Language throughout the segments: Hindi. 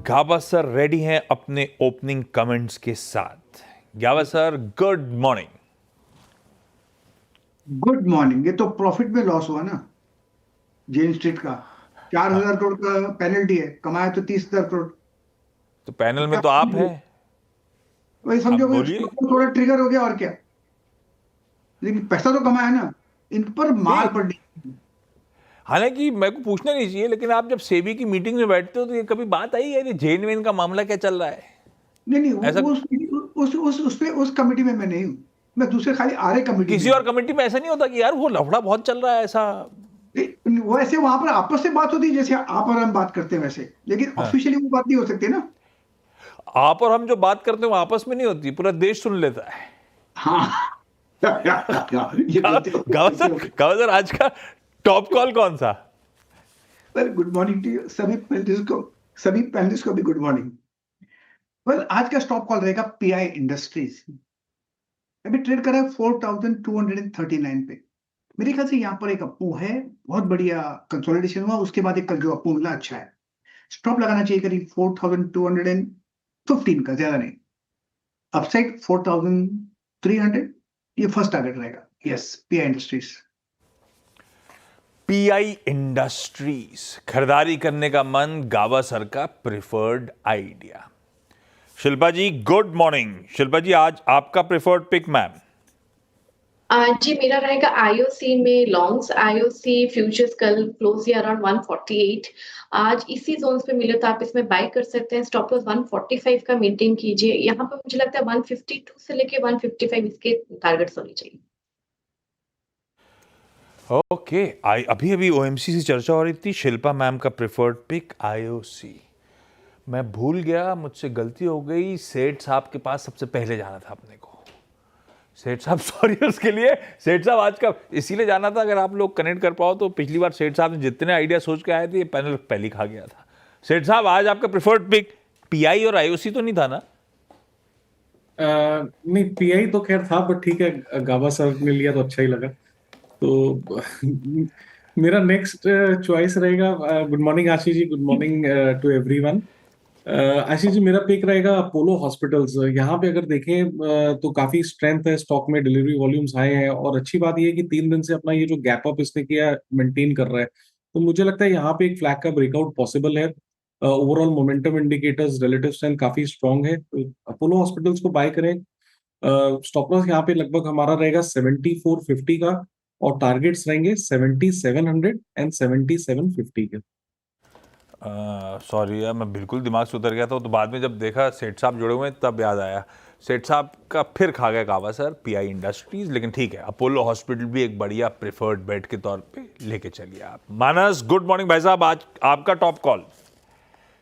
गावा सर रेडी हैं अपने ओपनिंग कमेंट्स के साथ। गावा sir, good morning. Good morning. ये तो प्रॉफिट में लॉस हुआ ना जेन स्ट्रीट का। 4,000 करोड़ का पेनल्टी है, कमाया तो 30,000 करोड़। तो पैनल में क्या तो आप हैं, वही आप समझो कि बोलिए। स्टॉक में थोड़ा ट्रिगर हो गया और क्या। लेकिन पैसा तो कमाया ना, इन पर माल नहीं, पड़ नहीं। हालांकि मेरे को पूछना नहीं चाहिए, लेकिन आप जब सेबी की मीटिंग में बैठते हो तो ये कभी बात आई है, ये जेन वेन का मामला क्या चल रहा है? नहीं नहीं, ऐसा वो उस कमेटी में मैं नहीं हूँ। मैं दूसरे खाली आरए कमेटी में किसी और हूँ। कमेटी में ऐसा नहीं होता कि यार वो लफड़ा बहुत चल रहा है ऐसा? वो ऐसे वहां पर आपस से बात होती है जैसे आप और हम बात करते हैं वैसे, लेकिन हाँ, ऑफिशियली वो बात नहीं हो सकती ना। आप और हम जो बात करते हैं वो आपस में नहीं होती, पूरा देश सुन लेता है। हाँ। ये गलती हो गई, गलती हो गई। गावा सर, आज का टॉप कॉल कौन सा? Well, good morning to you सभी पैनलिस्ट को भी गुड मॉर्निंग। वेल, आज का स्टॉप कॉल रहेगा पीआई इंडस्ट्रीज। अभी ट्रेड कर रहा है 4,239 पे। मेरे ख्याल से यहाँ पर एक अप मूव है, बहुत बढ़िया कंसोलिडेशन हुआ, उसके बाद एक कल जो अप मूव मिला अच्छा है। स्टॉप लगाना चाहिए करीब 4,215 का, ज्यादा नहीं। अपसाइड 4,300, ये फर्स्ट टारगेट रहेगा। Yes, pi industries. Pi industries खरीदारी करने का मन, गावा सर का प्रिफर्ड आइडिया। शिल्पा जी, गुड मॉर्निंग। शिल्पा जी, आज आपका प्रिफर्ड पिक मैम। जी मेरा रहेगा आईओसी में लॉन्ग्स। आईओसी फ्यूचर्स कल क्लोज ही अराउंड 148। आज इसी जोन्स पे मिले तो आप इसमें बाय कर सकते हैं। स्टॉप लॉस 145 का मेंटेन कीजिए। यहाँ पे मुझे लगता है 152 से लेके 155 इसके टारगेट्स होने चाहिए। ओके, अभी अभी ओएमसी से चर्चा हो रही थी, शिल्पा मैम का प्रिफर्ड पिक आईओसी। मैं भूल गया, मुझसे गलती हो गई। सेठ साहब के पास सबसे पहले जाना था अपने को। सेठ साहब, सॉरी उसके लिए। सेठ साहब आज का इसीलिए जाना था, अगर आप लोग कनेक्ट कर पाओ तो पिछली बार सेठ साहब ने जितने आइडिया सोच के आए थे, ये पैनल पहले ही खा गया था। सेठ साहब, आज आपका प्रिफर्ड पिक पीआई और आईओसी तो नहीं था ना? नहीं, पीआई तो खैर था, बट ठीक है, गाबा सर ने लिया तो अच्छा ही लगा। तो मेरा नेक्स्ट चॉइस रहेगा। Good morning Ashish ji, good morning to everyone. Ashish ji, मेरा पिक रहेगा अपोलो हॉस्पिटल्स। यहाँ पे अगर देखें तो काफी स्ट्रेंथ है स्टॉक में, डिलीवरी वॉल्यूम्स हाई है, और अच्छी बात यह है कि 3 दिन से अपना ये जो गैप अप इसने किया मेंटेन कर रहा है। तो मुझे लगता है यहाँ पे एक फ्लैग का ब्रेकआउट पॉसिबल है। Overall momentum indicators, relative strength काफी स्ट्रांग है, तो अपोलो हॉस्पिटल्स को बाय करें। स्टॉप लॉस यहाँ पे लगभग हमारा रहेगा 7450 का, और टारगेट्स रहेंगे 7700 एंड 7750 के। सॉरी यार, मैं बिल्कुल दिमाग से उतर गया था, तो बाद में जब देखा सेठ साहब जुड़े हुए हैं तब याद आया। सेठ साहब का फिर खा गया गावा सर पीआई इंडस्ट्रीज, लेकिन ठीक है, अपोलो हॉस्पिटल भी एक बढ़िया प्रिफर्ड बेट के तौर पे लेके चलिए आप। मानस, गुड मॉर्निंग भाई साहब, आज आपका top call.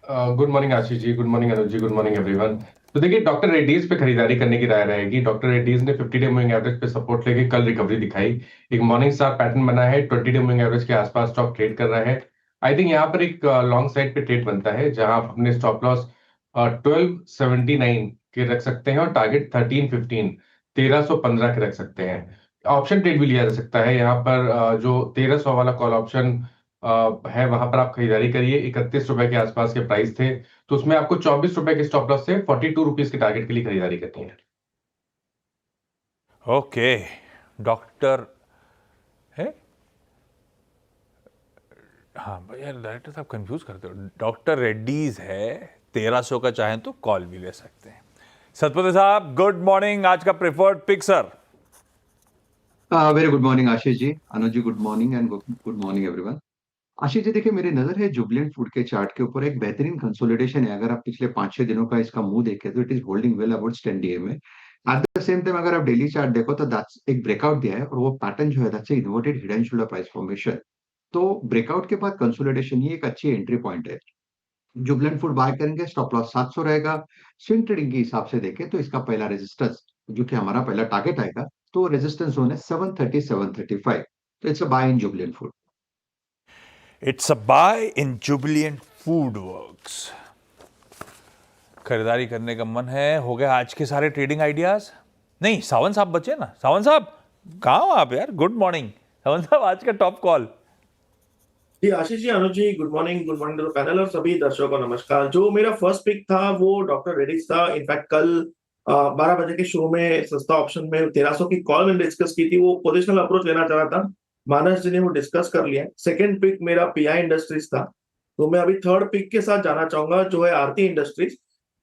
Good morning Ashish ji, good morning अनुज जी, गुड मॉर्निंग एवरीवन। तो देखिए, डॉक्टर रेड्डीज पे खरीदारी करने की राय रहेगी। डॉक्टर रेड्डीज ने 50 डे मूविंग एवरेज पे सपोर्ट लेके कल रिकवरी दिखाई, एक मॉर्निंग स्टार पैटर्न बना है, 20 डे मूविंग एवरेज के आसपास स्टॉक ट्रेड कर रहा है। आई थिंक यहाँ पर एक लॉन्ग साइड पे ट्रेड बनता है, जहां आप अपने स्टॉप लॉस 1279 के रख सकते हैं और टारगेट 1315 के रख सकते हैं। ऑप्शन ट्रेड भी लिया जा सकता है यहाँ पर। जो 1300 वाला कॉल ऑप्शन है, वहां पर आप खरीदारी करिए। 31 रुपए के आसपास के प्राइस थे, तो उसमें आपको 24 रुपए के स्टॉप लॉस से 42 रुपीज के टारगेट के लिए खरीदारी करनी है। ओके, डॉक्टर है, हाँ भैया डायरेक्टर साहब कंफ्यूज करते हो। डॉक्टर रेड्डीज है, 1300 का चाहें तो कॉल भी ले सकते हैं। सतपति साहब, गुड मॉर्निंग, आज का preferred pick sir. Very good morning Ashish ji, Anuj ji, good morning and good morning everyone. Ashish ji, देखिए मेरी नजर है जुबिलेंट फूड के चार्ट के ऊपर एक बेहतरीन कंसोलिडेशन है। अगर आप पिछले 5-6 दिनों का इसका मुंह देखें तो it is holding well about 10 DA में। एट द सेम टाइम अगर आप डेली चार्ट देखो तो दैट्स एक ब्रेकआउट दिया है, और वो पैटर्न जो है that's inverted head and shoulder price formation. तो ब्रेकआउट के बाद कंसोलिडेशन, ये एक अच्छी एंट्री पॉइंट है। जुबिलेंट फूड बाय करेंगे, स्टॉप लॉस 700 रहेगा। स्विंग ट्रेडिंग के हिसाब से देखें तो इसका पहला रेजिस्टेंस, जो कि हमारा पहला टारगेट आएगा, तो रेजिस्टेंस जोन है 730 735। तो it's a buy in Jubilant food. It's a buy in Jubilant food works. खरीदारी करने का मन है। हो गया आज के सारे ट्रेडिंग आइडियाज? नहीं, सावन साहब बचे ना। सावन साहब, कहाँ हो आप यार? गुड मॉर्निंग सावन साहब, आज का top call. Ji Ashish ji, Anuj ji, good morning to panel और सभी दर्शकों को नमस्कार। जो मेरा फर्स्ट पिक था वो डॉक्टर रेड्डीज था। इनफैक्ट कल 12 बजे के शो में सस्ता ऑप्शन में 1300 की कॉल मैंने डिस्कस की थी, वो पोजिशनल अप्रोच लेना चाह रहा था, मानस जी ने वो डिस्कस कर लिया। सेकंड पिक मेरा पीआई इंडस्ट्रीज था, तो मैं अभी थर्ड पिक के साथ जाना चाहूंगा जो है आरती इंडस्ट्रीज।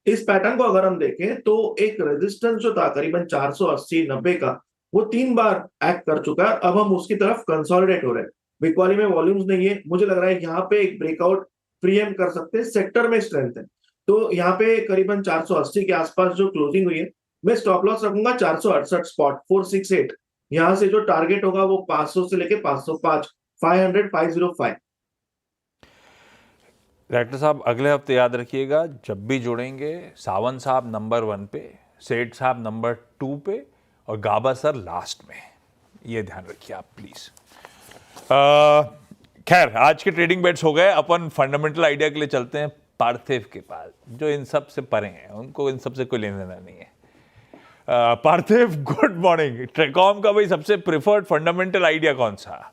इस पैटर्न को अगर हम देखें तो एक रेजिस्टेंस जो था करीबन 480-90 का, वो 3 बार एक्ट कर चुका है। अब हम उसकी तरफ कंसोलिडेट हो रहे हैं। बिकवाली में वॉल्यूम्स नहीं है, मुझे लग रहा है यहाँ पे एक ब्रेकआउट प्रीएम कर सकते हैं, सेक्टर में स्ट्रेंथ है। तो यहाँ पे करीबन 480 के आसपास जो क्लोजिंग हुई है, मैं स्टॉप लॉस रखूंगा 468 स्पॉट 468। यहाँ से जो टारगेट होगा वो 500 से लेके 505, 500, 505। डायरेक्टर साहब अगले हफ्ते याद रखिएगा, जब भी जुड़ेंगे सावंत साहब नंबर 1 पे, सेठ साहब नंबर 2 पे और गाबा सर लास्ट में, ये ध्यान रखिए आप प्लीज। खैर आज के ट्रेडिंग बेट्स हो गए, अपन फंडामेंटल आइडिया के लिए चलते हैं पार्थिव के पास जो इन सब से परे हैं, उनको इन सब से कोई लेना देना नहीं है। पार्थिव गुड मॉर्निंग। ट्रेकॉम का भाई सबसे प्रेफर्ड फंडामेंटल आइडिया कौन सा?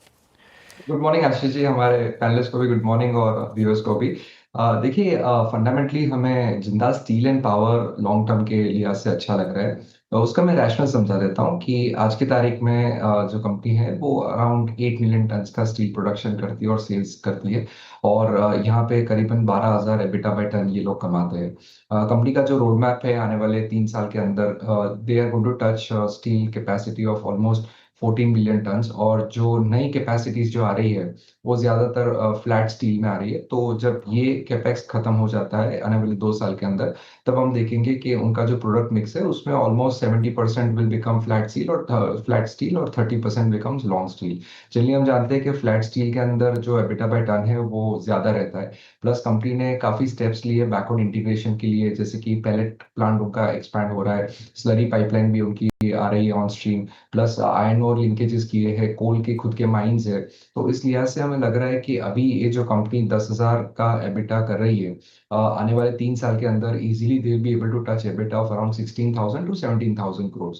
गुड मॉर्निंग आशीष जी, हमारे पैनलिस्ट को भी गुड मॉर्निंग और व्यूअर्स को भी। देखिए फंडामेंटली हमें Jindal steel and power long term के लिहाज से अच्छा लग रहा है। तो उसका मैं रैशनल समझा देता हूँ कि आज की तारीख में जो कंपनी है वो अराउंड 8 मिलियन टन का स्टील प्रोडक्शन करती है और सेल्स करती है, और यहाँ पे करीबन 12,000 एबिटा बाय टन ये लोग कमाते हैं। कंपनी का जो रोड मैप है आने वाले 3 साल के अंदर, they are going to touch steel capacity of almost 14 billion tons, और जो नई कैपेसिटीज जो आ रही है वो ज्यादातर फ्लैट स्टील में आ रही है। तो जब ये कैपेक्स खत्म हो जाता है आने वाले 2 साल के अंदर, तब हम देखेंगे कि उनका जो प्रोडक्ट मिक्स है उसमें almost 70% will become flat steel और 30% बिकम्स लॉन्ग स्टील। चलिए हम जानते हैं कि फ्लैट स्टील के अंदर जो एबिटा बाय टन है वो ज्यादा रहता है। प्लस कंपनी ने काफी स्टेप्स लिए बैकवर्ड इंटीग्रेशन के लिए, जैसे कि पैलेट प्लांट उनका एक्सपैंड हो रहा है, स्लरी पाइपलाइन भी उनकी आ रही है ऑन स्ट्रीम, प्लस आयरन और लिंकेजेस किए हैं, कोल के खुद के माइंस है। तो इस लिहाज से हमें लग रहा है कि अभी ये जो कंपनी 10,000 का एबिटा कर रही है, आने वाले 3 साल के अंदर easily they will be able to touch EBITDA of around 16,000 to 17,000 crore.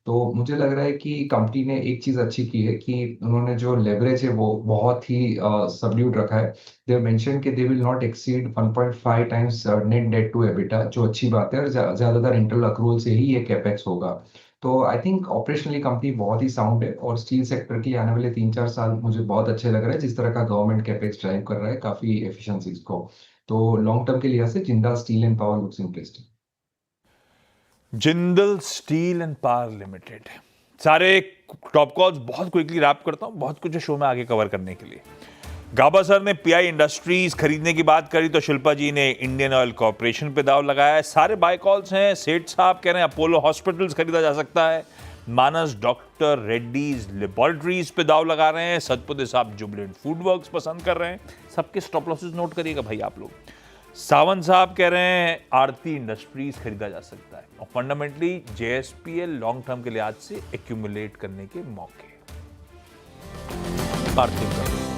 तो मुझे लग रहा है कि कंपनी ने एक चीज अच्छी की है कि उन्होंने जो लेवरेज है वो बहुत ही सबड्यूड रखा है। दे मेंशन कि they will not exceed 1.5 times net debt to EBITDA, जो अच्छी बात है, और ज्यादातर इंटरनल अक्रूवल से ही ये कैपेक्स होगा। तो आई थिंक ऑपरेशनली कंपनी बहुत ही साउंड है, और स्टील सेक्टर की आने वाले 3-4 साल मुझे बहुत अच्छे लग रहे हैं, जिस तरह का गवर्नमेंट कैपेक्स ड्राइव कर रहा है काफी एफिशिएंसीज को। तो लॉन्ग टर्म के लिहाज से Jindal steel and power looks interesting. Jindal steel and power limited. सारे टॉप कॉल्स बहुत क्विकली रैप करता हूं, बहुत कुछ है शो में आगे कवर करने के लिए। गाबा सर ने पीआई इंडस्ट्रीज खरीदने की बात करी तो शिल्पा जी ने इंडियन ऑयल कॉर्पोरेशन पे दाव लगाया है। सारे बाय कॉल्स हैं। सेठ साहब कह रहे हैं अपोलो हॉस्पिटल्स खरीदा जा सकता है। मानस डॉक्टर रेड्डीज लेबोरेटरीज पे दाव लगा रहे हैं। सतपुते साहब जुबिलेंट फूड वर्क्स पसंद कर रहे हैं। सबके स्टॉप लॉसेस नोट करिएगा भाई आप लोग। सावंत साहब कह रहे हैं आरती इंडस्ट्रीज खरीदा जा सकता है, और फंडामेंटली जेएसपीएल लॉन्ग टर्म के लिहाज से एक्यूमुलेट करने के मौके। पार्थिव